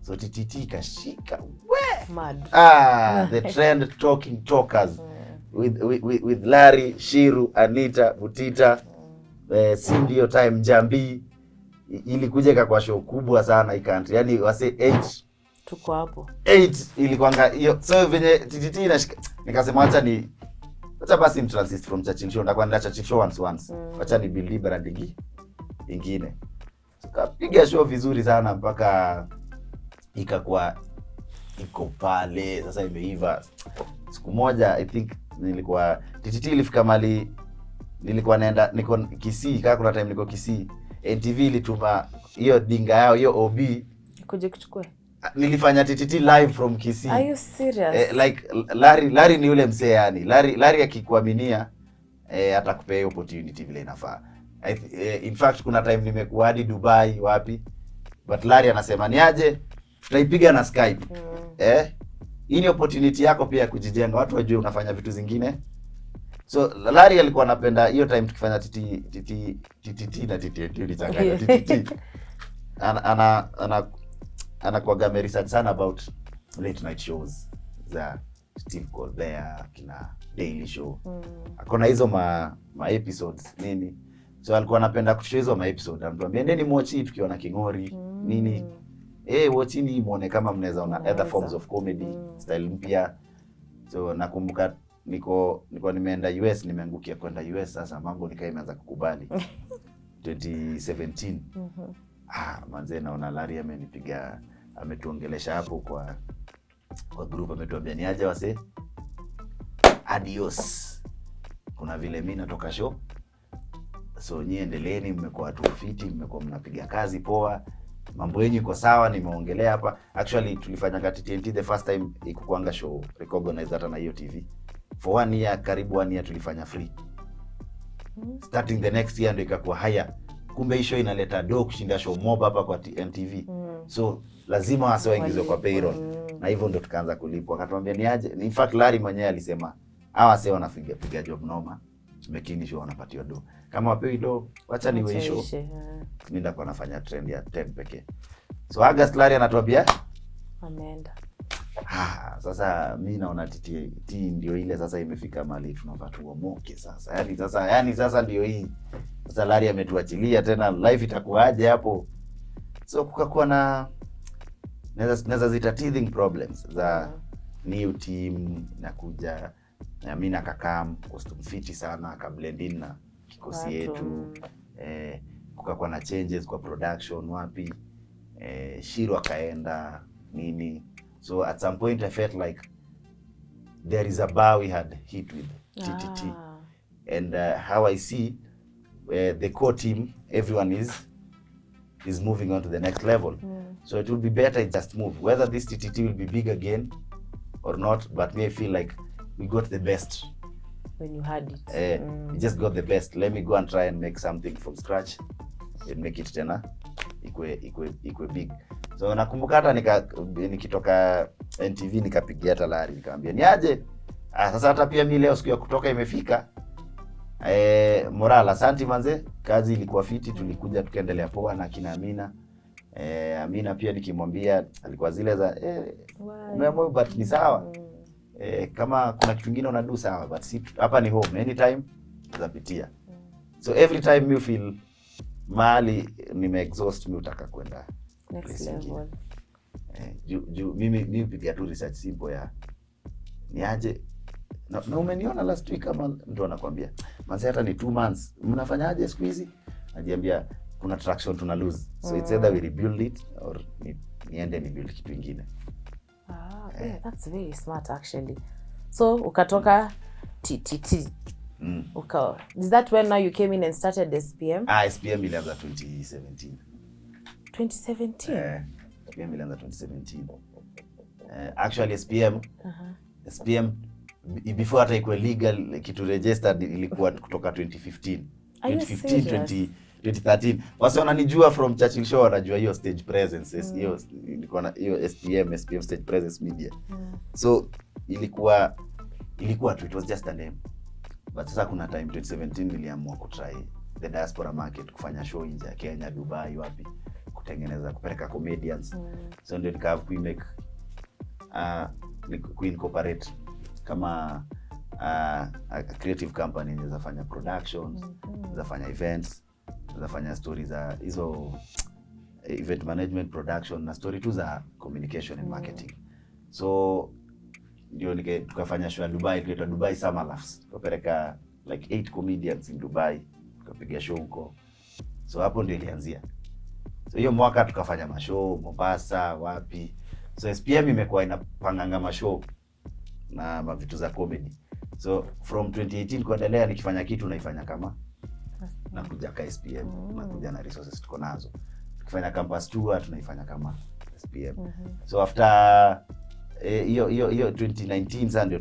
So TTT kashika mad. The trend talking talkers with Larry, Shiru, Anita, Butita, Cindy time Jambi ilikuja kwa show kubwa sana ikantri. Yani wase 8 tuko hapo. 8 ilikuanga hiyo. So venye TTT nikasema acha basi transit from Churchill show ndakuwa nenda Churchill show once. Acha ni build brand ingine. Kapiga show vizuri sana mpaka ikakuwa iko pale sasa imeiva. Siku moja I think nilikuwa TTT ilifika mali nilikuwa naenda niko Kisii kama kuna time niko Kisii. NTV ilituma hiyo dinga yao hiyo OB kuja kuchukua. Nilifanya TTT live from Kisii. Are you serious? Like Larry ni yule msee yani. Larry akikuaminia atakupea hiyo opportunity vile inafaa. In fact kuna time nimekuwa hadi Dubai wapi. But Larry anasema ni aje tutaipiga na Skype. Hii ni opportunity yako pia kujijenga, watu wajue unafanya vitu zingine. So Larry alikuwa anapenda hiyo time tukifanya TTT na TTT ulichanganya TTT. Anakuwa research sana about late night shows za Steve Colbert, kina Daily Show. Akona hizo ma episodes nini. So alikuwa anapenda kushare hizo ma episode. Anatuambia ndeni watch hii tukiona Kingori nini. Watchini muone kama mnaweza ona other forms of comedy style mpya. So nakumbuka niko nimeenda US, nimeangukia kwenda US sasa mambo nikaanza kukubali. 2017. Manze naona Larry amenipiga ametuongelesha hapo kwa group ametuambia ni aje wase. Adios. Kuna vile mimi natoka show. So nyie endeleeni mmekuwa watu fiti, mmekuwa mnapiga kazi poa. Mambo yenu iko sawa nimeongelea hapa. Actually tulifanya kati TNT the first time ikukuanga show recognize hata na hiyo TV. For 1 year karibu 1 year tulifanya free. Starting the next year ndio ikakuwa haya. Kumbe hiyo show inaleta do kushinda show mob hapa kwa MTV. So lazima wase waingizwe kwa payroll. Na hivyo ndio tukaanza kulipwa. Akatuambia ni aje. In fact Larry mwenyewe alisema hawa wase wanapiga job noma. Tumekini show wanapatiwa do. Kama wapewi do, wacha niwe show. Mimi ndakuwa nafanya trend ya 10 pekee. So August Larry anatuambia ameenda. Sasa mimi naona TTT ndio ile sasa imefika mahali tunafaa tuomoke sasa. Yaani sasa ndio hii. Sasa Larry ametuachilia tena life itakuaje hapo? So kukakuwa na naweza zita teething problems za new team na kuja na mimi nakakam costume fiti sana akablend in na kikosi yetu. Kukakuwa na changes kwa production wapi. Shiru akaenda nini So at some point I felt like there is a bar we had hit with TTT. And how I see the core team, everyone is moving on to the next level. So it would be better it just move. Whether this TTT will be big again or not, but me I feel like we got the best. When you had it. We just got the best. Let me go and try and make something from scratch and make it tena ikwe big. So nakumbuka hata nikitoka NTV nikapigia Talari nikamwambia niaje. Sasa hata pia mimi leo siku ya kutoka imefika. Moral, asante manze, kazi ilikuwa fiti, tulikuja tukaendelea poa na kina Amina. Amina pia nikimwambia alikuwa zile za wow. But ni sawa. Kama kuna kitu kingine unadu sawa, but si hapa ni home, anytime uzapitia. So every time you feel mali nime-exhaust, mimi utaka kwenda next level. Mimi pigia tu research simple ya niaje. Na umeniona last week kama ndo nakwambia. Manzi hata ni 2 months. Mnafanyaje siku hizi? Najiambia kuna traction tuna lose. So it's either we rebuild it or niende ni build kitu kingine. Yeah, that's very smart actually. So ukatoka TTT. Is that when now you came in and started SPM? SPM ilianza 2017. 2017? SPM ilianza 2017. Actually SPM before hata ikuwe legal kitu registered ilikuwa kutoka 2015. 2013. Wasi wananijua from Churchill Show, wanajua hiyo stage presence. Hiyo ilikuwa na hiyo SPM stage presence media. So ilikuwa tu, it was just a name. But sasa kuna time 2017 niliamua kutry the diaspora market, kufanya show nje ya Kenya, Dubai, wapi, kutengeneza, kupeleka comedians. So ndio nikava kuimake kuincorporate kama a creative company inaweza fanya productions, inaweza fanya events, inaweza fanya stories za hizo event management, production na story tu za communication and marketing. So ndio tukafanya show ya Dubai, tukaitwa Dubai Summer Laughs. Tukapeleka like 8 comedians in Dubai, tukapiga show huko. So hapo ndio ilianzia. So hiyo mwaka tukafanya mashow Mombasa, wapi. So SPM imekuwa inapanganga mashow na mavitu za comedy. So from 2018 kuendelea nikifanya kitu naifanya kama nakuja ka SPM, nakuja na resources tuko nazo. Tukifanya campus tour tunaifanya kama SPM. So after hiyo 2019 sasa ndio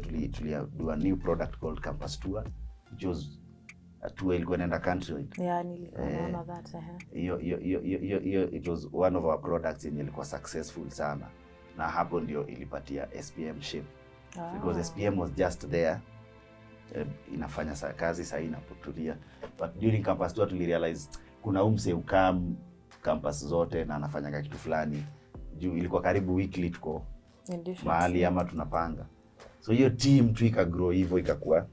do a new product called campus tour, which was a tour ilikuwa inaenda country. Yeah, niliona that. Hiyo it was one of our products yenye ilikuwa successful sana, na hapo ndio ilipatia SPM shape. Because SPM was just there, inafanya kazi sasa inapotulia. But during campus tour tulirealize kuna umse ukam campus zote na anafanya kitu fulani. Juu ilikuwa karibu weekly tuko mahali ama tunapanga. So hiyo team tu ikagrow hivyo, ikakuwa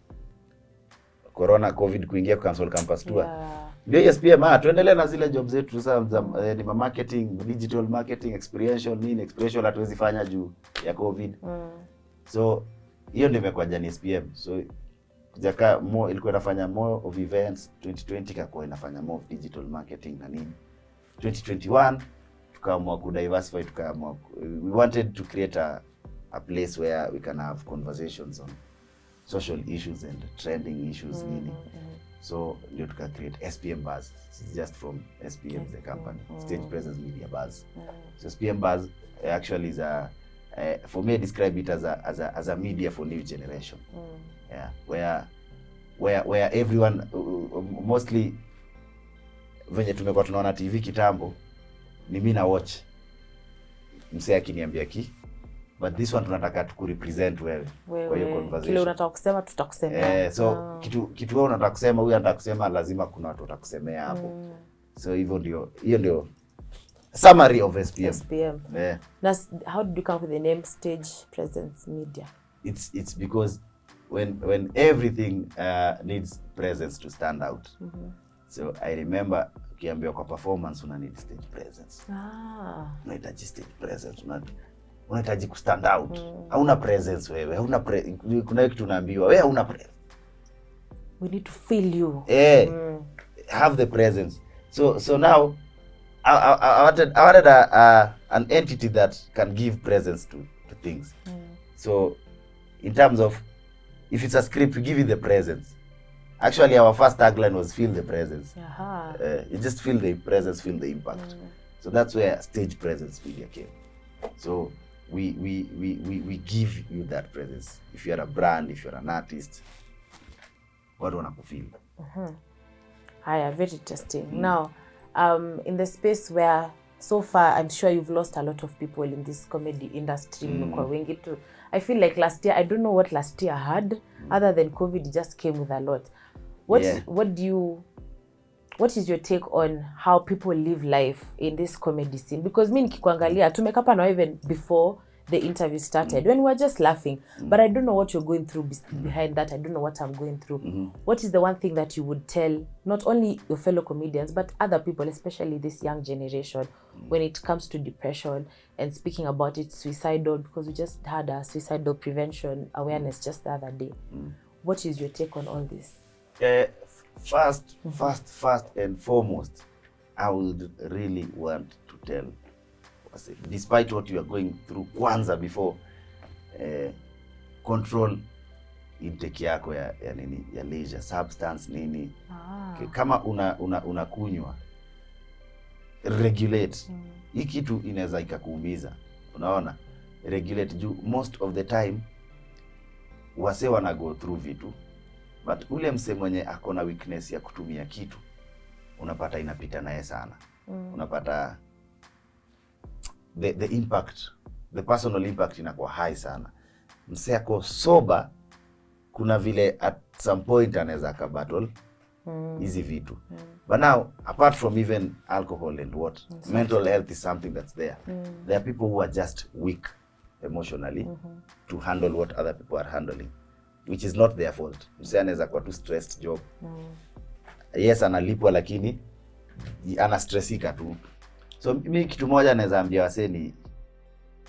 corona covid kuingia cancel campus tour. Ndio SPM tuendelee na zile jobs zetu sasa ni marketing, digital marketing, experiential hatuwezi fanya juu ya covid. So hiyo ndio imekuwa jani SPM. So kujaka more ilikuwa inafanya more of events. 2020 ikakuwa inafanya more of digital marketing na nini. 2021 tukaamua ku diversify, tukaamua we wanted to create a place where we can have conversations on social issues and trending issues nini. So ndio tuka create SPM Buzz. It's just from SPM the company, Stage Presence Media Buzz. So SPM Buzz actually is for me I describe it as a media for new generation. Yeah, where everyone mostly venye tumekuwa tunaona TV kitambo ni mimi na watch msee akiniambia but this one tunataka tukurepresent wewe kwa hiyo conversation. Kile unataka kusema tutakusemea. So kitu wewe unataka kusema, huyu anataka kusema, lazima kuna watu watakusemea hapo. So hivyo ndio, hiyo ndio summary of SPM. Now, how did you come up with the name Stage Presence Media? It's because when everything needs presence to stand out. So I remember ukiambiwa kwa performance una need stage presence. Unahitaji stage presence, unahitaji ku stand out. Hauna presence wewe, kuna kitu unaambiwa wewe hauna presence. We need to feel you. Have the presence. So now I wanted an entity that can give presence to things. So in terms of, if it's a script, we give you the presence. Actually, our first tagline was feel the presence. You just feel the presence, feel the impact. So that's where stage presence media came. So we give you that presence. If you're a brand, if you're an artist, what do you want to feel? Very interesting. Now, in the space where so far I'm sure you've lost a lot of people in this comedy industry. I feel like last year, I don't know what last year had, other than COVID, it just came with a lot. What is your take on how people live life in this comedy scene? Because me nikikuangalia, tumekapa now even before the interview started, when we were just laughing, but I don't know what you're going through behind that. I don't know what I'm going through. What is the one thing that you would tell not only your fellow comedians, but other people, especially this young generation, when it comes to depression and speaking about it, suicidal, because we just had a suicidal prevention awareness just the other day. What is your take on all this? First and foremost, I would really want to tell, despite what you are going through, kwanza before, control intake yako ya nini, ya leisure, substance nini. Kama unakunywa, regulate. Hii kitu inaweza ikakuumiza. Unaona? Regulate juu most of the time wase wana go through vitu. But ule mse mwenye akona weakness ya kutumia kitu, unapata inapita naye sana. Unapata the impact, the personal impact inakuwa high sana. Mse ako sober, kuna vile at some point anaweza akabattle hizi vitu. But now, apart from even alcohol and what, mental health is something that's there. There are people who are just weak emotionally to handle what other people are handling, which is not their fault. Mse anaweza kuwa too stressed job. Yes, analipwa lakini ana stressika tu. So mimi kitu moja naweza ambia wase ni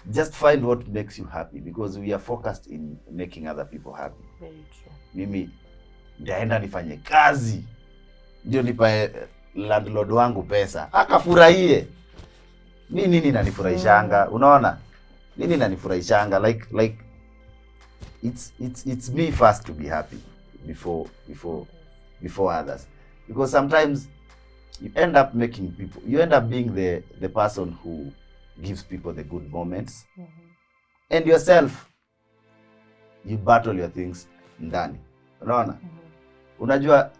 just find what makes you happy, because we are focused in making other people happy. Very true. Mimi ndaenda nifanye kazi ndio nipae landlord wangu pesa akafurahie. Nini nanifurahishanga? Unaona? Nini nanifurahishanga? Like it's me first to be happy before others, because sometimes you end up being the person who gives people the good moments, and yourself you battle your things ndani. Unaona? Unajua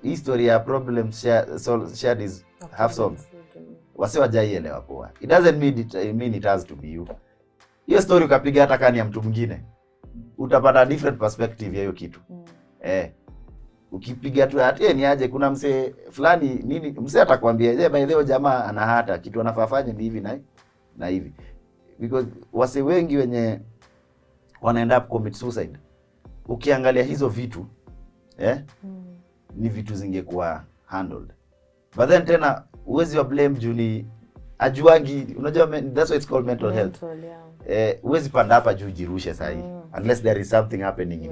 history ya problem shared is half solved. Wase wajaielewa poa. It doesn't mean it has to be you. Hiyo story ukapiga hata kani ya mtu mwingine, utapata different perspective ya hiyo kitu. Ukipiga tu ati ni aje kuna mse fulani nini, mse atakwambia by the way jamaa ana hata kitu anafafanya ni hivi na hivi, because wase wengi wenye wanaenda commit suicide, ukiangalia hizo vitu ni vitu zingekuwa handled. But then tena uwezi wa blame juni ajuangi, unajua that's why it's called mental health. Uwezi panda hapa juu jirushe sahi unless there is something happening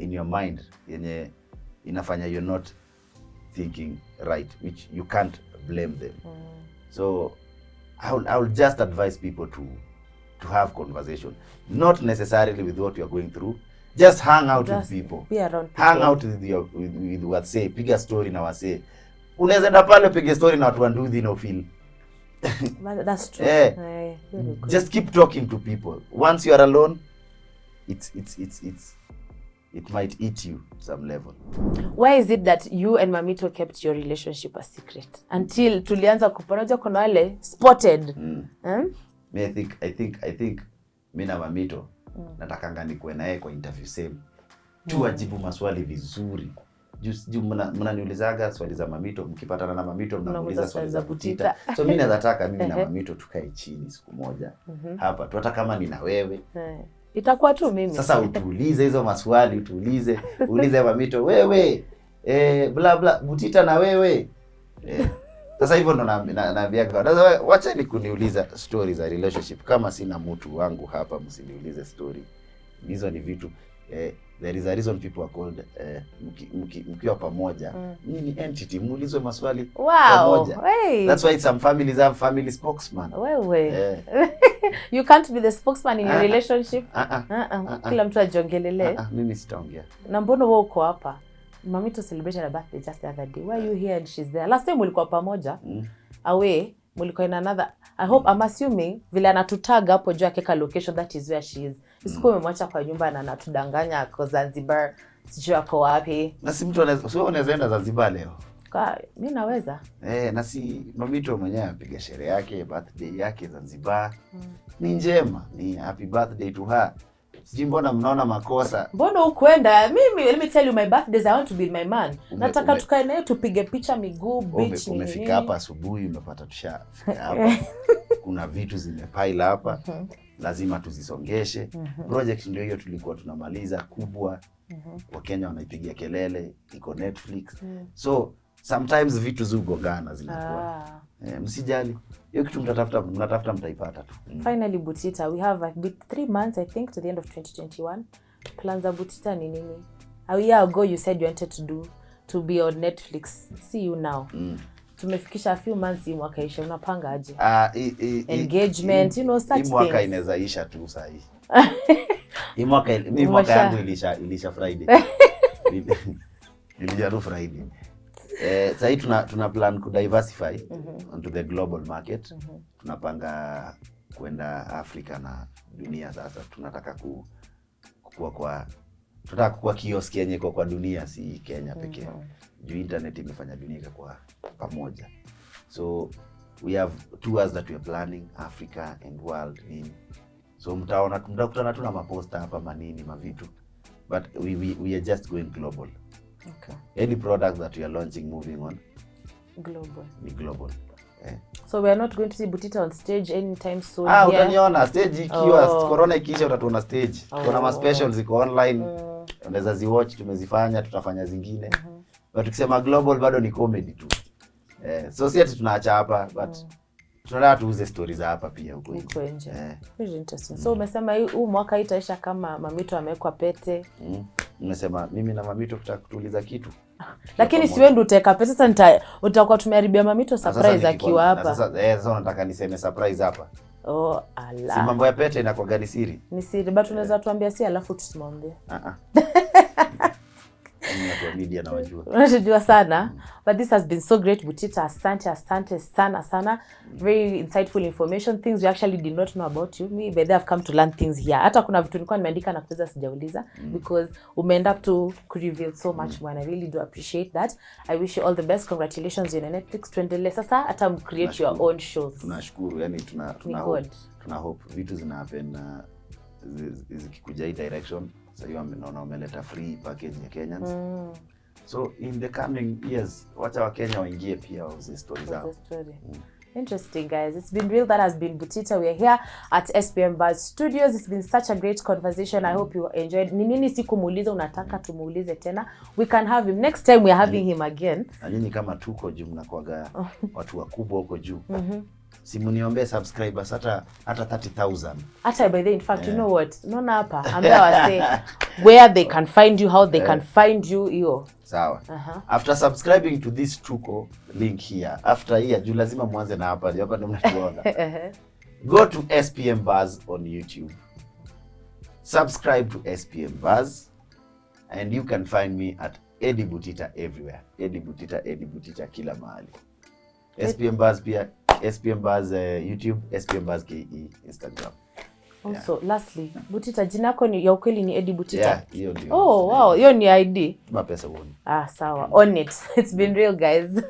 in your mind yenye inafanya you're not thinking right, which you can't blame them. So I will just advise people to have conversation, not necessarily with what you are going through. Just hang out with people. Be around people. Hang out with what say, piga story na wase. Unaweza enda pale piga story na watu wanduthi no feel. That's true. Just keep talking to people. Once you are alone, it might eat you some level. Why is it that you and Mamito kept your relationship a secret until tulianza kupanaja kuna wale spotted? I think mimi na Mamito natakanga nikuwe naye kwa interview same. Tu ajibu maswali vizuri. Juu mnaniulizaga swali za Mamito, mkipatana na Mamito mnamuuliza swali za Butita. So mimi nataka mimi na Mamito tukae chini siku moja. Hapa tu hata kama ni na wewe. Itakuwa tu mimi. Sasa utuulize hizo maswali, uulize Mamito, wewe bla bla Butita na wewe. Sasa hivyo ndo naambia sasa wacha ni kuniuliza stories za relationship. Kama sina mtu wangu hapa msiniulize story. Hizo ni vitu there is a reason people are called mkiwa pamoja. Ni entity, muulizwe maswali pamoja. Hey. That's why some families have family spokesman. Wewe. You can't be the spokesman in your relationship. Kila mtu ajongelele. Mimi sitaongea. Na mbona wewe uko hapa? Mamito celebrated a birthday just the other day. Why are you here and she's there? Last time mulikuwa pamoja. Away, mulikuwa in another. I hope, I'm assuming vile anatutaga hapo juu yake location, that is where she is. Isikuwa umemwacha kwa nyumba na anatudanganya kwa Zanzibar. Sijui ako wapi. Na si mtu anaweza enda Zanzibar leo. Mimi naweza. Na si Mamito mwenyewe apiga sherehe yake, birthday yake Zanzibar. Ni njema, ni happy birthday to her. Sijui mbona mnaona makosa. Mbona ukwenda? Mimi, let me tell you, my birthdays I want to be my man. Nataka tukae naye tupige picha miguu beach ni. Umefika hapa asubuhi, umepata tushafika hapa. Kuna vitu zimepile hapa. Lazima tuzisongeshe. Project ndio hiyo tulikuwa tunamaliza kubwa. Wakenya wanaipigia kelele, iko Netflix. So sometimes vitu zugongana zinakuwa. Msijali. Hiyo kitu mnatafuta mtaipata tu. Finally Butita, we have a bit 3 months I think to the end of 2021. Plans za Butita ni nini? A year ago you said you wanted to be on Netflix. See you now. Tumefikisha a few months hii mwaka isha, unapanga aje? Engagement, you know, such things. Hii mwaka inaweza isha tu sasa hii. Hii mwaka yangu ilisha Friday. Ilijaru Friday. Sasa tuna plan ku diversify onto the global market. Tunapanga kwenda Afrika na dunia sasa. Tunataka kukua kioski yenye kwa dunia, si Kenya pekee. Juu internet imefanya dunia kwa pamoja. So we have tours that we are planning, Africa and world in. So mtakutana tu na maposta hapa manini mavitu. But we are just going global. Okay. Any product that we are launching moving on global. So we are not going to see Butita on stage anytime soon. Utaniona stage ikiwa corona ikiisha utatuona stage. Kuna ma specials ziko online. Unaweza ziwatch, tumezifanya, tutafanya zingine. But tukisema global bado ni comedy tu. So si ati tunaacha hapa, but tunataka tuuze stories hapa pia huko nje. Very interesting. So umesema huu mwaka itaisha kama Mamito amewekwa pete. Nimesema mimi na Mamito tutakutuliza kitu. Lakini si wewe ndio utaweka pesa, sasa utakuwa tumeharibia Mamito surprise akiwa hapa. Sasa nataka niseme surprise hapa. Ala. Si mambo ya pete inakuwa gani siri? Ni siri, but unaweza tuambia si alafu tusimwambie. Media na wajua. Unajua sana. But this has been so great, Butita. Asante sana. Very insightful information, things we actually did not know about you. Me, but I've come to learn things here. Hata kuna vitu nilikuwa nimeandika na kuweza sijauliza because end up to reveal so much more, and I really do appreciate that. I wish you all the best. Congratulations on Netflix. Tuendelee sasa hata create your own shows. Tunashukuru, yani tuna hope vitu zina happen zikikuja hii direction. Sasa hiyo naona wameleta free package ya Kenyans. So in the coming years, wacha wa Kenya waingie pia wauze stories zao. Interesting, guys. It's been real. That has been Butita. We are here at SPM Buzz Studios. It's been such a great conversation. I hope you enjoyed. Ni nini sikumuuliza unataka tumuulize tena? We can have him. Next time we are having him again. Na nyinyi kama tuko juu mnakuaga watu wakubwa huko juu. Simuniombe subscribers hata 30,000. Hata by the way, in fact, you know what? Unaona hapa. Ambia wase where they can find you, how they can find you hiyo. Sawa. After subscribing to this Tuko link here, after here juu lazima muanze na hapa ndio mnatuona. Go to SPM Buzz on YouTube. Subscribe to SPM Buzz and you can find me at Eddie Butita everywhere. Eddie Butita kila mahali. SPM Buzz pia, SPM Buzz YouTube, SPM Buzz KE Instagram. Also, lastly, Butita, jina yako ni ya ukweli ni Eddie Butita? Yeah, hiyo ndio. Oh, wow, hiyo ni ID. Mapesa uone. Sawa. On it. It's been real, guys.